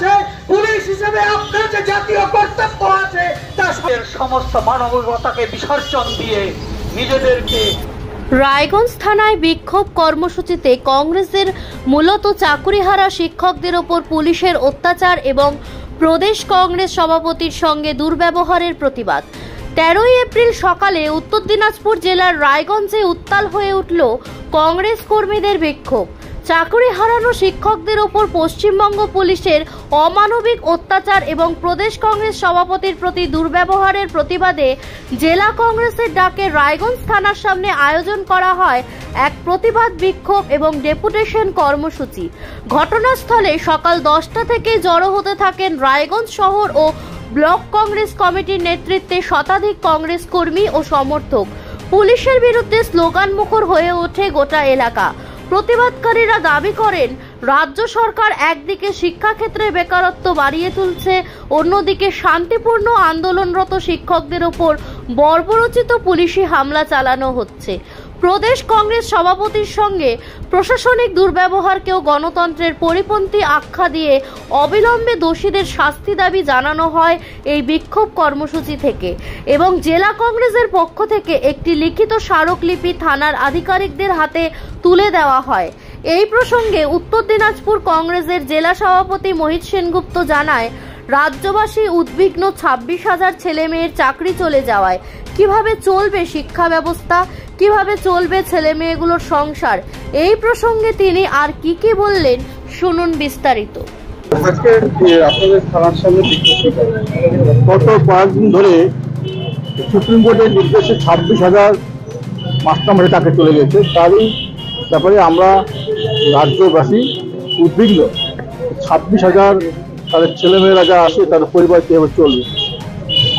আছে। পুলিশ হিসেবে আপনার যে জাতীয় কর্তব্য আছে তার সমস্ত মানবিকতাকে বিসর্জন দিয়ে নিজেদেরকে। রায়গঞ্জ থানায় বিক্ষোভ কর্মসূচিতে কংগ্রেসের মূলত চাকুরিহারা শিক্ষকদের ওপর পুলিশের অত্যাচার এবং প্রদেশ কংগ্রেস সভাপতির সঙ্গে দুর্ব্যবহারের প্রতিবাদ। 13 এপ্রিল সকালে উত্তর দিনাজপুর জেলার রায়গঞ্জে উত্তাল হয়ে উঠল কংগ্রেস কর্মীদের বিক্ষোভ। চাকরি হারানো শিক্ষকদের ওপর পশ্চিমবঙ্গ পুলিশের অমানবিক অত্যাচার এবং প্রদেশ কংগ্রেস সভাপতির প্রতি দুর্ব্যবহারের প্রতিবাদে জেলা কংগ্রেসের ডাকে রায়গঞ্জ থানার সামনে আয়োজন করা হয় এক প্রতিবাদ বিক্ষোভ এবং ডেপুটেশন কর্মসূচি। ঘটনাস্থলে সকাল 10টা থেকে জড়ো হতে থাকেন রায়গঞ্জ শহর ও ব্লক কংগ্রেস কমিটির নেতৃত্বে শতাধিক কংগ্রেস কর্মী ও সমর্থক। পুলিশের বিরুদ্ধে স্লোগান মুখর হয়ে ওঠে গোটা এলাকা। প্রতিবাদকারীরা দাবি করেন, রাজ্য সরকার একদিকে শিক্ষাক্ষেত্রে বেকারত্ব বাড়িয়ে তুলছে, অন্যদিকে শান্তিপূর্ণ আন্দোলনরত শিক্ষকদের ওপর বর্বরোচিত পুলিশি হামলা চালানো হচ্ছে। প্রদেশ কংগ্রেস সভাপতির সঙ্গে প্রশাসনিক দুর্ব্যবহারকেও গণতন্ত্রের পরিপন্থী আখ্যা দিয়ে অবিলম্বে দোষীদের শাস্তি দাবি জানানো হয় এই বিক্ষোভ কর্মসূচি থেকে এবং জেলা কংগ্রেসের পক্ষ থেকে একটি লিখিত স্মারকলিপি থানার আধিকারিকদের হাতে তুলে দেওয়া হয়। এই প্রসঙ্গে উত্তর দিনাজপুর কংগ্রেসের জেলা সভাপতি মোহিত সেনগুপ্ত জানায়, রাজ্যবাসী উদ্বিগ্ন 26,000 ছেলে মেয়ের চাকরি চলে যাওয়ায়। কিভাবে চলবে শিক্ষা ব্যবস্থা, কিভাবে চলবে ছেলে মেয়েগুলোর সংসার, এই প্রসঙ্গে তিনি আর কি বললেন শুনুন বিস্তারিত। আপনাদের থানার সামনে গত কয়েকদিন ধরে সুপ্রিম কোর্টের নির্দেশে 26,000 মাস্টারমশাই চাকরি চলে গেছে। তারই ব্যাপারে আমরা রাজ্যবাসী উদ্বিগ্ন। 26,000 তাদের ছেলেমেয়েরা যা আসে তাদের পরিবার কীভাবে চলবে,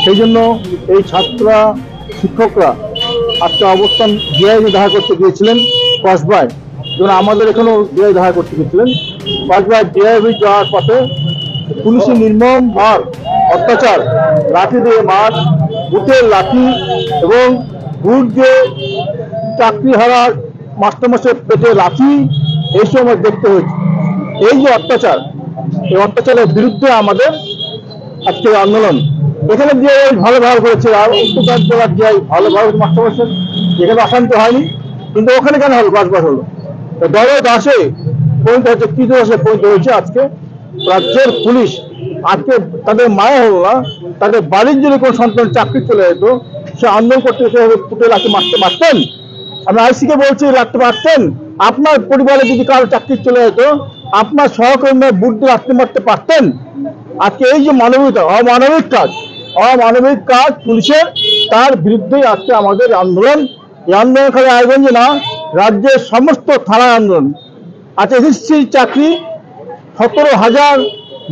সেই জন্য এই ছাত্ররা শিক্ষকরা আজকে অবস্থান ডিআইজি দেখা করতে গিয়েছিলেন কসবায়, যেমন আমাদের এখানেও ডিআই দেখা করতে গিয়েছিলেন। কসবায় ডিআইজি যাওয়ার পথে পুলিশের নির্মম মার অত্যাচার, লাঠি দিয়ে মার, বুটের লাঠি এবং বুট দিয়ে চাকরি হারার মাস্টারমশাই পেটে লাঠি, এইসব আমার দেখতে হয়েছে। এই যে অত্যাচার, এই অত্যাচারের বিরুদ্ধে আমাদের আজকে আন্দোলন। এখানে দিয়ে ভালো ব্যবহার করেছে, আর উত্তর জেলার দিয়ে ভালো ব্যবহার মাস্টারমশাই, এখানে অশান্তি হয়নি, কিন্তু ওখানে কেন হলো বাসবাস হলো, দলে দাসে পরিণত হচ্ছে, কি দোষে পরিণত হয়েছে। আজকে রাজ্যের পুলিশ আজকে তাদের মায়া হলো না, তাদের বাড়ির যদি কোনো সন্তান চাকরি চলে যেত সে আন্দোলন করতে ফুটে লাঠি মারতে পারতেন। আমি আইসিকে বলছি রাখতে পারতেন। আপনার পরিবারে যদি কারো চাকরি চলে যেত আপনার সহকর্মী বুট দিয়ে লাঠি মারতে পারতেন। আজকে এই যে অমানবিক কাজ পুলিশের, তার বিরুদ্ধেই আজকে আমাদের আন্দোলন। এই আন্দোলন খালি রায়গঞ্জে না, রাজ্যের সমস্ত থানায় আন্দোলন। আজকে এসএসসি চাকরি 17,000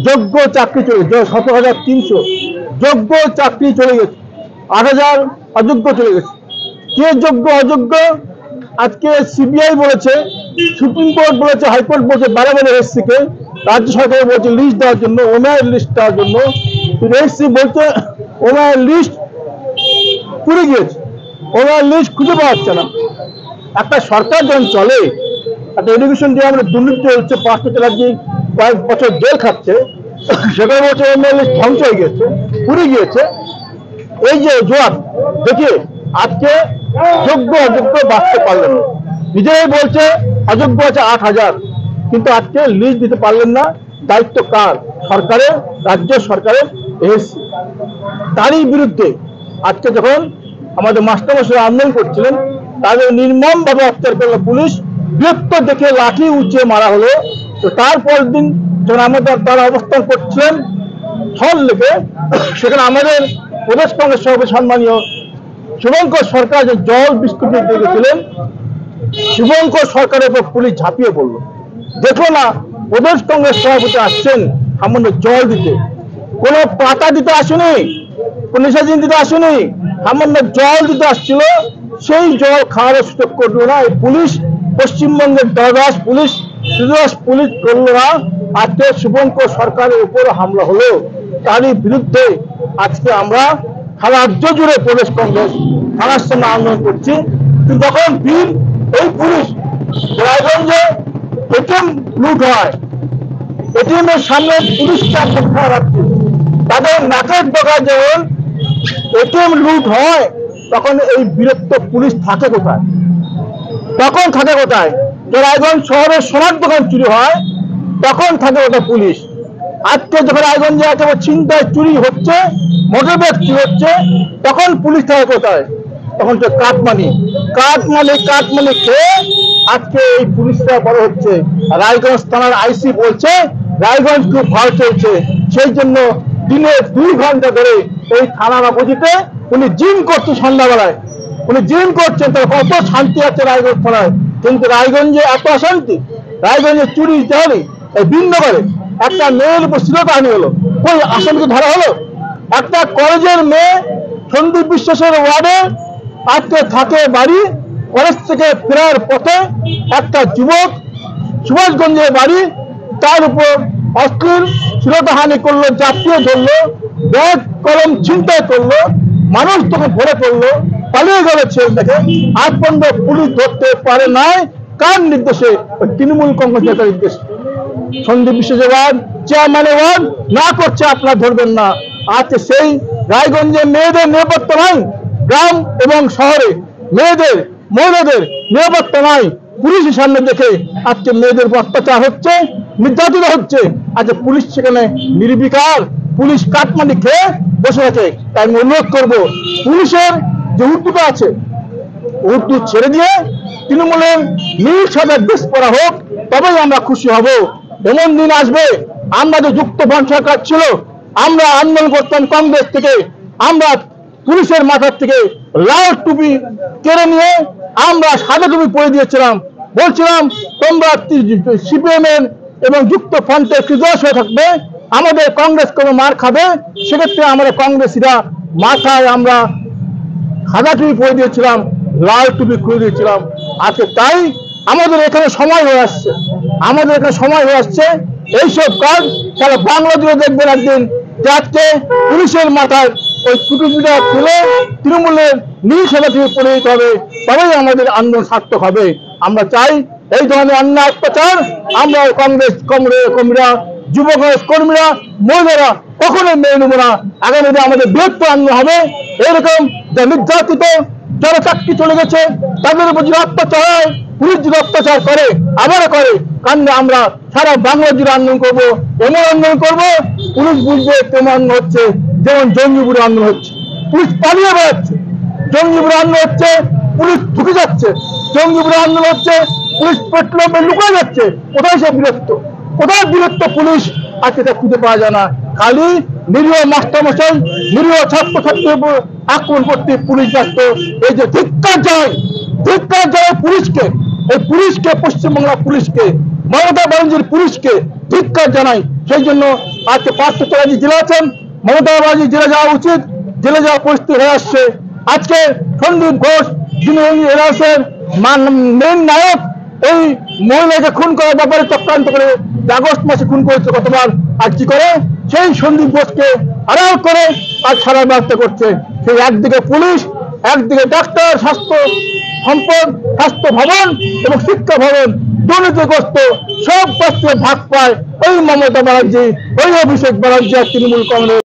যোগ্য চাকরি চলে গেছে, 17,300 যোগ্য চাকরি চলে গেছে, 8,000 অযোগ্য চলে গেছে। কে যোগ্য অযোগ্য আজকে সিবিআই বলেছে, সুপ্রিম কোর্ট বলেছে, হাইকোর্ট বলেছে, বারে এসএসসিকে, রাজ্য সরকার বলছে লিস্ট দেওয়ার জন্য, ওনার লিস্ট দেওয়ার জন্য। এসএসসি বলছে ওনার লিস্ট পুড়ে গিয়েছে, ওনার লিস্ট খুঁজে পাওয়া যাচ্ছে না। একটা সরকার যখন চলে, একটা এডুকেশন দিয়ে আমরা দুর্নীতি হচ্ছে, 5টা রাজ্যে কয়েক বছর জেল খাচ্ছে, সেখানে বলছে ওনার লিস্ট ধ্বংস হয়ে গিয়েছে, পুড়ে গিয়েছে। এই যে জবাব দেখে আজকে যোগ্য অযোগ্য বাঁচতে পারলেন না। নিজেরাই বলছে অযোগ্য আছে 8,000, কিন্তু আজকে লিস্ট দিতে পারলেন না। দায়িত্ব কার? সরকারের, রাজ্য সরকারের, এসএসসি। তারই বিরুদ্ধে আজকে যখন আমাদের মাস্টারমশাই আন্দোলন করছিলেন, তাদের নির্মমভাবে অত্যাচার করলো পুলিশ, বৃহত্তর দেখে লাঠি উঁচিয়ে মারা হলো। তো তারপর দিন যখন আমাদের তারা অবস্থান করছিলেন ছল লেগে, সেখানে আমাদের প্রদেশ কংগ্রেস সভাপতি সম্মানীয় শুভঙ্কর সরকার যে জল বিস্কুট দিয়ে গেছিলেন, শুভঙ্কর সরকারের উপর পুলিশ ঝাঁপিয়ে পড়লো। দেখো না, প্রদেশ কংগ্রেস সভাপতি আসছেন সামান্য জল দিতে, কোনো পাতা দিতে আসেনি, কোন নিশাজিন দিতে আসেনি, সামান্য জল দিতে আসছিল। সেই জল খাওয়ার সুযোগ করলো না এই পুলিশ, পশ্চিমবঙ্গের দরদাস পুলিশ, পুলিশ করলো না। আজকে শুভঙ্কর সরকারের উপর হামলা হলো, তারই বিরুদ্ধে আজকে আমরা সারা রাজ্য জুড়ে প্রদেশ কংগ্রেস থানার সামনে আন্দোলন করছি। কিন্তু তখন এই পুলিশ রায়গঞ্জে এটিএম লুট হয়, এটিএমের সামনে পুলিশকে অপেক্ষা রাখছে। তাদের নাকের ডগায় যেমন এটিএম লুট হয়, তখন এই বিরক্ত পুলিশ থাকে কোথায়? তখন থাকে কোথায়? রায়গঞ্জ শহরের সোনার দোকান চুরি হয়, তখন থাকে ওটা পুলিশ। আজকে যখন রায়গঞ্জে একেবারে ছিনতাই চুরি হচ্ছে, মোটর ব্যাগ চুরি হচ্ছে, তখন পুলিশ থাকে কোথায়? তখন তো কাটমানি খেয়ে আজকে এই পুলিশরা বড় হচ্ছে। রায়গঞ্জ থানার আইসি বলছে রায়গঞ্জ খুব ভালো চলছে, সেই জন্য দিনে 2 ঘন্টা ধরে এই থানার অপোজিটে উনি জিম করছেন। সন্ধ্যাবেলায় উনি জিম করছেন, তার কত শান্তি আছে রায়গঞ্জ থানায়। কিন্তু রায়গঞ্জে এত অশান্তি, রায়গঞ্জে চুরি তাহলে এই বিন্দুবারে একটা মেয়ের উপর শ্লীলতাহানি হলো, ওই আসামিকে ধরা হলো। একটা কলেজের মেয়ে সন্দীপ বিশ্বাসের ওয়ার্ডে আজকে থাকে বাড়ি, কলেজ থেকে ফেরার পথে একটা যুবক সুভাষগঞ্জের বাড়ি, তার উপর অশ্লীল শ্লীলতাহানি করলো, চাপিয়ে ধরলো, ব্যাগ কলম ছিনতাই করলো, মানুষ তখন ভরে পড়লো, পালিয়ে গেল ছেলেটাকে। আজ পর্যন্ত পুলিশ ধরতে পারে নাই। কার নির্দেশে? তৃণমূল কংগ্রেস নেতার নির্দেশে। সন্দীপ বিশ্বাসের ওয়ার্ড চেয়ারম্যানের ওয়ার্ড না করছে, আপনারা ধরবেন না। আজকে সেই রায়গঞ্জে মেয়েদের নিরাপত্তা নাই, গ্রাম এবং শহরে মেয়েদের মহিলাদের নিরাপত্তা নাই। পুলিশের সামনে দেখে আজকে মেয়েদের অত্যাচার হচ্ছে, নির্যাতিত হচ্ছে। আজকে পুলিশ সেখানে নির্বিকার, পুলিশ কাটমানি খেয়ে বসে আছে। তাই আমি অনুরোধ করবো, পুলিশের যে উদ্যোগ আছে, উদ্যোগ ছেড়ে দিয়ে তৃণমূলের নীল সাদা ড্রেস পরা হোক, তবেই আমরা খুশি হব। এমন দিন আসবে, আমরা যে যুক্তফ্রন্ট সরকার ছিল, আমরা আন্দোলন করতাম কংগ্রেস থেকে, আমরা পুলিশের মাথার থেকে লাল টুপি কেড়ে নিয়ে আমরা সাদা টুপি পরে দিয়েছিলাম, বলছিলাম তোমরা সিপিএম এর এবং যুক্তফ্রন্টের কৃতজ্ঞ হয়ে থাকবে, আমাদের কংগ্রেস কোনো মার খাবে। সেক্ষেত্রে আমরা কংগ্রেসীরা মাথায় আমরা সাদা টুপি পরে দিয়েছিলাম, লাল টুপি খুলে দিয়েছিলাম। আজকে তাই আমাদের এখানে সময় হয়ে আসছে, এইসব কাজ সারা বাংলা জুড়ে দেখবেন একদিন, যাতে পুলিশের মাথায় ওই টুপিটা তুলে তৃণমূলের নীল সাদা টুপি পরে দিতে হবে, তবেই আমাদের আন্দোলন সার্থক হবে। আমরা চাই এই ধরনের অন্যায় অত্যাচার আমরা কংগ্রেস কর্মীরা, যুব কর্মীরা, মহিলারা কখনোই মেনে নেব না। আগামী দিনে আমাদের বৃহত্তর আন্দোলন হবে। এরকম যা নির্যাতিত, যারা চাকরি চলে গেছে, তাদের উপর যদি অত্যাচার হয়, পুলিশ যদি অত্যাচার করে, আবারও করে, কারণ আমরা সারা বাংলা জুড়ে আন্দোলন করবো। এমন আন্দোলন করবো পুলিশ বুঝবে তেমন আন্দোলন হচ্ছে, যেমন জঙ্গিপুরে আন্দোলন হচ্ছে, পুলিশ পালিয়ে বেড়াচ্ছে। জঙ্গিপুরে আন্দোলন হচ্ছে, পুলিশ ঢুকে যাচ্ছে। জঙ্গিপুরে আন্দোলন হচ্ছে, পুলিশ পেট্রোলে লুকিয়ে যাচ্ছে। কোথায় সে বীরত্ব? কোথায় বীরত্ব পুলিশ? আজকে তা খুঁজে পাওয়া যায় না। খালি নিরীহ মাস্টারমশাই, নিরীহ ছাত্রছাত্রীর উপর আক্রমণ করতে পুলিশ ব্যস্ত। এই যে ধিক্কার যায় পুলিশকে, এই পুলিশকে, পশ্চিমবাংলা পুলিশকে, মমতা ব্যানার্জির পুলিশকে ধিক্কার জানাই। সেই জন্য আজকে 5 জেলা আছেন, মমতা ব্যানার্জি জেলে যাওয়া উচিত, জেলে যাওয়া পরিস্থিতি হয়ে আসছে। আজকে সন্দীপ ঘোষ, যিনি এনআরসির মেন নায়ক, এই মহিলাকে খুন করার ব্যাপারে চক্রান্ত করে আগস্ট মাসে খুন করেছে গতবার। আর কি করে? সেই সন্দীপ ঘোষকে আড়াল করে আজ ছাড়ার ব্যবস্থা করছে। সেই একদিকে পুলিশ, একদিকে ডাক্তার, স্বাস্থ্য সম্পদ, স্বাস্থ্য ভবন এবং শিক্ষা ভবন দুর্নীতিগ্রস্ত, সব বস্তুর ভাগ পায় ওই মমতা ব্যানার্জি, ওই অভিষেক ব্যানার্জি আর তৃণমূল কংগ্রেস।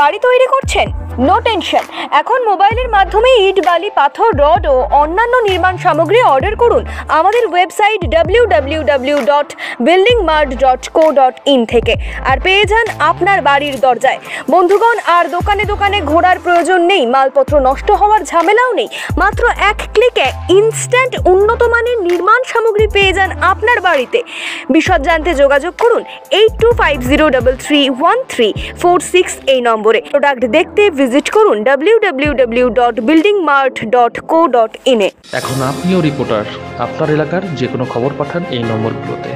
বাড়ি তৈরি করছেন? নো টেনশন, এখন মোবাইলের মাধ্যমে ইট, বালি, পাথর, রড ও অন্যান্য নির্মাণ সামগ্রী অর্ডার করুন আমাদের ওয়েবসাইট www.buildingmart.co.in থেকে, আর পেয়ে যান আপনার বাড়ির দরজায়। বন্ধুগণ, আর দোকানে দোকানে ঘোরার প্রয়োজন নেই, মালপত্র নষ্ট হওয়ার ঝামেলাও নেই। মাত্র 1 ক্লিকে ইনস্ট্যান্ট উন্নত মানের নির্মাণ সামগ্রী পেয়ে যান আপনার বাড়িতে। বিশদ জানতে যোগাযোগ করুন 8250331346 এই নম্বরে। প্রোডাক্ট দেখতে ভিজিট করুন www.buildingmart.co.in এ। এখন আপনিও রিপোর্টার, আপনার এলাকার যে কোনো খবর পাঠান এই নম্বরগুলোতে।